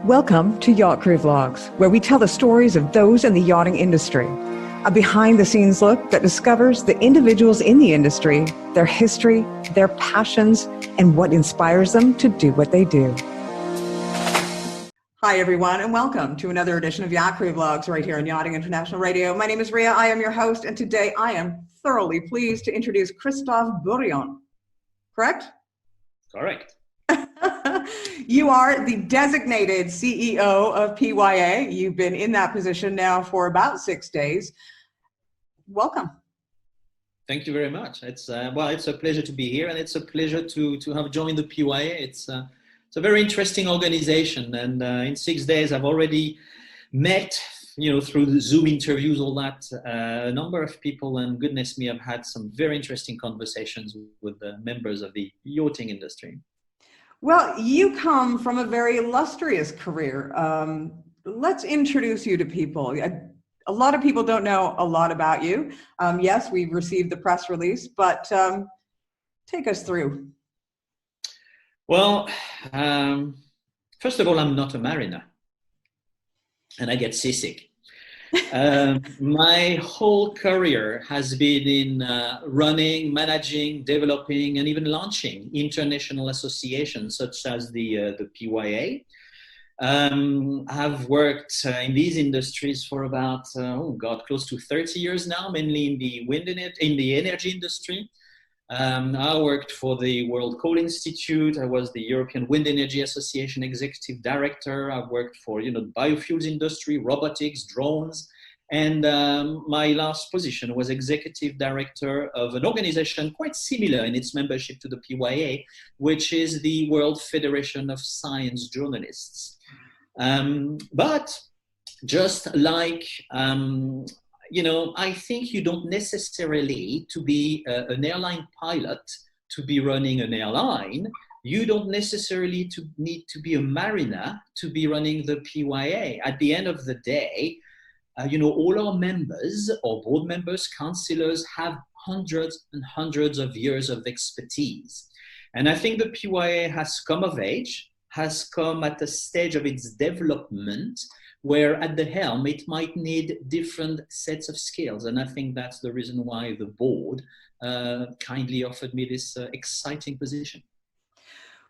Welcome to Yacht Crew Vlogs, where we tell the stories of those in the yachting industry. A behind-the-scenes look that discovers the individuals in the industry, their history, their passions, and what inspires them to do what they do. Hi, everyone, and welcome to another edition of Yacht Crew Vlogs right here on Yachting International Radio. My name is Ria. I am your host, and today I am thoroughly pleased to introduce Christophe Bourillon. Correct? Correct. You are the designated CEO of PYA. You've been in that position now for about 6 days. Welcome. Thank you very much. It's a pleasure to be here, and it's a pleasure to have joined the PYA. It's a very interesting organization, and in 6 days I've already met, through the Zoom interviews, all that, a number of people, and goodness me, I've had some very interesting conversations with the members of the yachting industry. Well, you come from a very illustrious career. Let's introduce you to people. A lot of people don't know a lot about you. Yes, we've received the press release, but take us through. Well, first of all, I'm not a mariner, and I get seasick. My whole career has been in running, managing, developing, and even launching international associations such as the PYA. I've worked in these industries for about close to 30 years now, mainly in the energy industry. I worked for the World Coal Institute. I was the European Wind Energy Association Executive Director. I worked for the biofuels industry, robotics, drones. And my last position was Executive Director of an organization quite similar in its membership to the PYA, which is the World Federation of Science Journalists. But just like I think you don't necessarily to be an airline pilot to be running an airline. You don't necessarily need to be a mariner to be running the PYA. At the end of the day, all our members, our board members, councillors have hundreds and hundreds of years of expertise. And I think the PYA has come of age, has come at a stage of its development where at the helm, it might need different sets of skills. And I think that's the reason why the board kindly offered me this exciting position.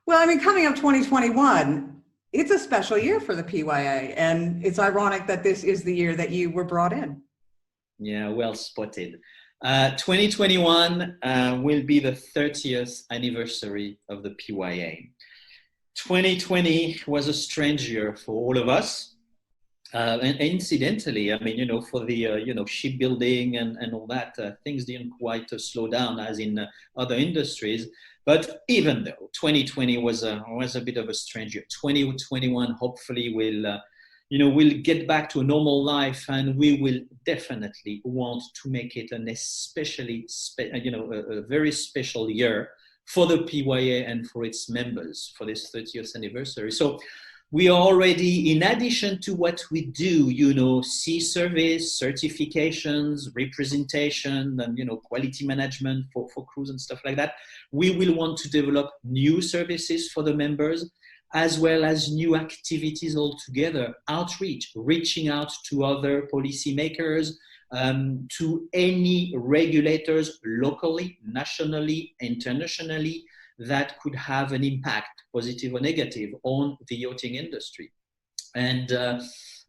Well, coming up 2021, it's a special year for the PYA, and it's ironic that this is the year that you were brought in. Yeah, well spotted. 2021 will be the 30th anniversary of the PYA. 2020 was a strange year for all of us. And incidentally, for the, shipbuilding and all that, things didn't quite slow down as in other industries. But even though 2020 was a bit of a strange year, 2021 hopefully we'll get back to a normal life, and we will definitely want to make it an especially, a very special year for the PYA and for its members for this 30th anniversary. So we are already, in addition to what we do, sea service, certifications, representation, and, quality management for crews and stuff like that, we will want to develop new services for the members, as well as new activities altogether, outreach, reaching out to other policymakers, to any regulators locally, nationally, internationally, that could have an impact, positive or negative, on the yachting industry. And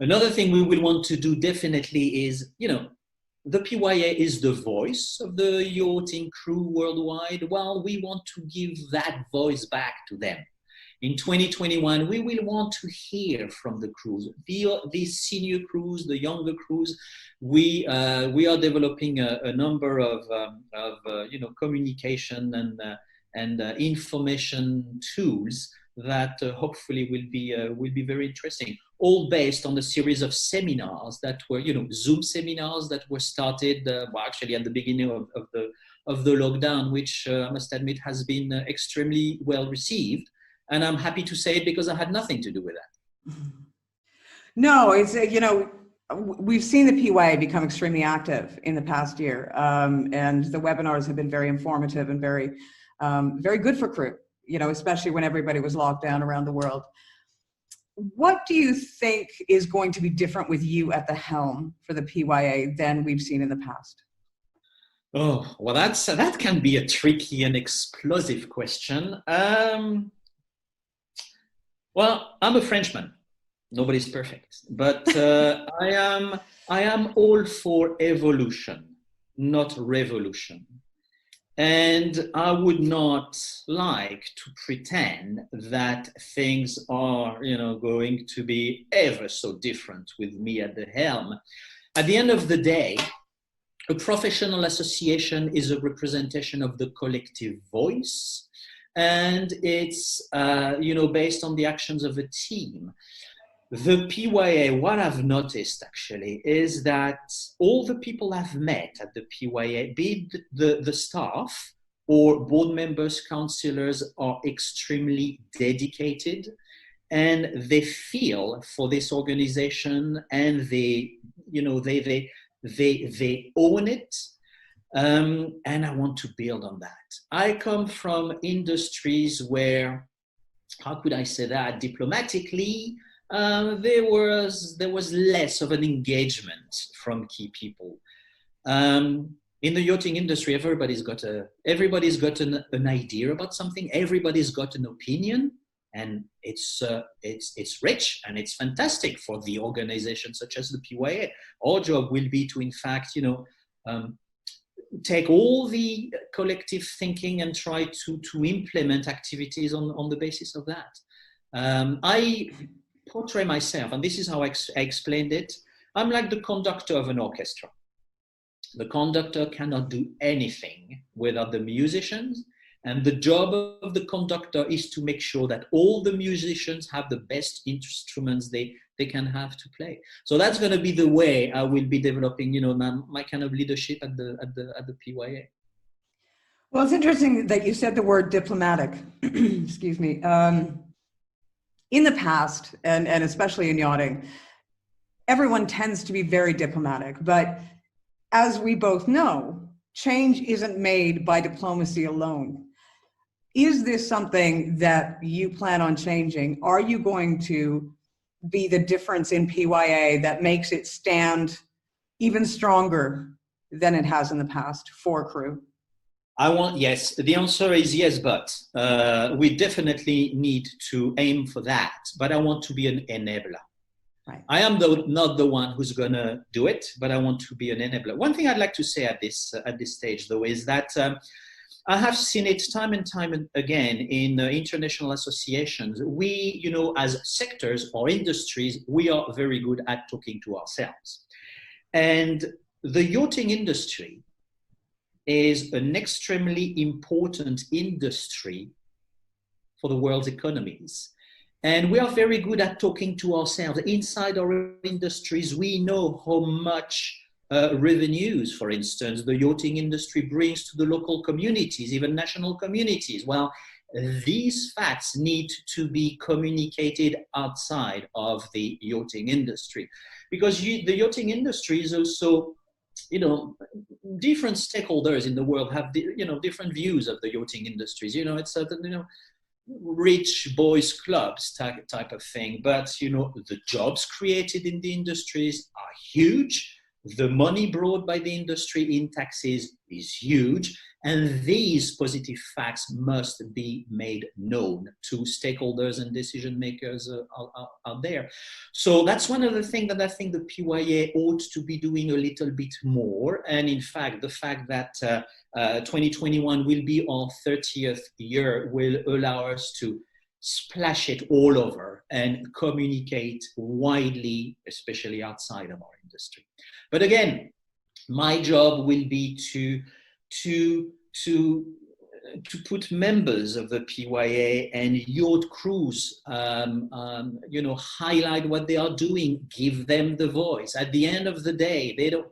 another thing we will want to do definitely is, the PYA is the voice of the yachting crew worldwide. Well, we want to give that voice back to them. In 2021, we will want to hear from the crews, the senior crews, the younger crews. We are developing a number of communication and information tools that hopefully will be very interesting. All based on a series of seminars that were, Zoom seminars that were started actually at the beginning of the lockdown, which I must admit has been extremely well received. And I'm happy to say it because I had nothing to do with that. No, it's, we've seen the PYA become extremely active in the past year. And the webinars have been very informative and very good for crew, especially when everybody was locked down around the world. What do you think is going to be different with you at the helm for the PYA than we've seen in the past? Oh, well, that can be a tricky and explosive question. Well, I'm a Frenchman. Nobody's perfect, but I am all for evolution, not revolution. And I would not like to pretend that things are, going to be ever so different with me at the helm. At the end of the day, a professional association is a representation of the collective voice, and it's based on the actions of a team. The PYA, what I've noticed actually is that all the people I've met at the PYA, be it the staff or board members, councillors, are extremely dedicated, and they feel for this organization, and they own it. And I want to build on that. I come from industries where, how could I say that diplomatically, there was less of an engagement from key people. In the yachting industry, everybody's got an idea about something. Everybody's got an opinion, and it's rich and it's fantastic for the organization such as the PYA. Our job will be to, in fact, take all the collective thinking and try to implement activities on the basis of that. I portray myself, and this is how I explained it. I'm like the conductor of an orchestra. The conductor cannot do anything without the musicians, and the job of the conductor is to make sure that all the musicians have the best instruments they can have to play. So that's going to be the way I will be developing, my kind of leadership at the PYA. Well, it's interesting that you said the word diplomatic. Excuse me. In the past, and especially in yachting, everyone tends to be very diplomatic. But as we both know, change isn't made by diplomacy alone. Is this something that you plan on changing? Are you going to be the difference in PYA that makes it stand even stronger than it has in the past for crew? Yes. The answer is yes, but we definitely need to aim for that. But I want to be an enabler. Right. I am not the one who's going to do it, but I want to be an enabler. One thing I'd like to say at this stage, though, is that I have seen it time and time again in international associations. We, as sectors or industries, we are very good at talking to ourselves. And the yachting industry is an extremely important industry for the world's economies. And we are very good at talking to ourselves. Inside our industries, we know how much revenues, for instance, the yachting industry brings to the local communities, even national communities. Well, these facts need to be communicated outside of the yachting industry, because the yachting industry is also, different stakeholders in the world have, different views of the yachting industries. It's a, rich boys clubs type of thing. But, the jobs created in the industries are huge. The money brought by the industry in taxes is huge. And these positive facts must be made known to stakeholders and decision makers out there. So that's one of the things that I think the PYA ought to be doing a little bit more. And in fact, the fact that 2021 will be our 30th year will allow us to splash it all over and communicate widely, especially outside of our industry. But again, my job will be to put members of the PYA and yacht crews, highlight what they are doing, give them the voice. At the end of the day, they don't,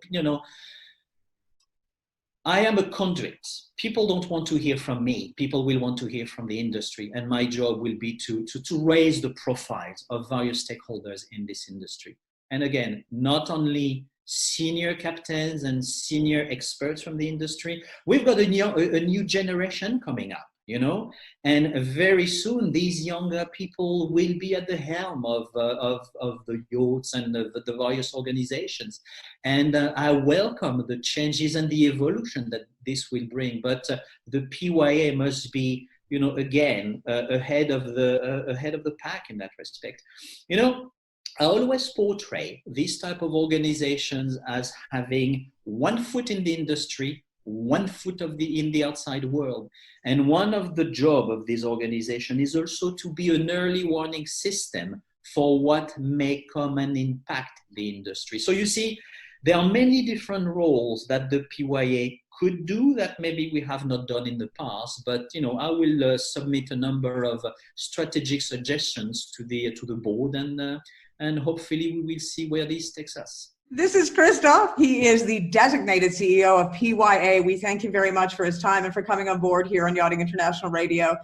I am a conduit. People don't want to hear from me. People will want to hear from the industry. And my job will be to raise the profiles of various stakeholders in this industry. And again, not only senior captains and senior experts from the industry. We've got a new generation coming up. you know, and very soon these younger people will be at the helm of the yachts and the various organizations. And I welcome the changes and the evolution that this will bring. But the PYA must be, you know, again, ahead of the pack in that respect. You know, I always portray these type of organizations as having one foot in the industry, one foot in the outside world. And one of the job of this organization is also to be an early warning system for what may come and impact the industry. So you see, there are many different roles that the PYA could do that maybe we have not done in the past, but you know, I will submit a number of strategic suggestions to the board, and hopefully we will see where this takes us. This is Christophe. He is the designated CEO of PYA. We thank him very much for his time and for coming on board here on Yachting International Radio.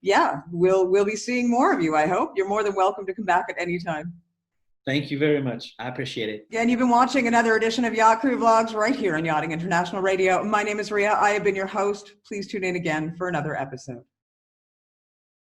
Yeah, we'll be seeing more of you, I hope. You're more than welcome to come back at any time. Thank you very much. I appreciate it. And you've been watching another edition of Yacht Crew Vlogs right here on Yachting International Radio. My name is Ria. I have been your host. Please tune in again for another episode.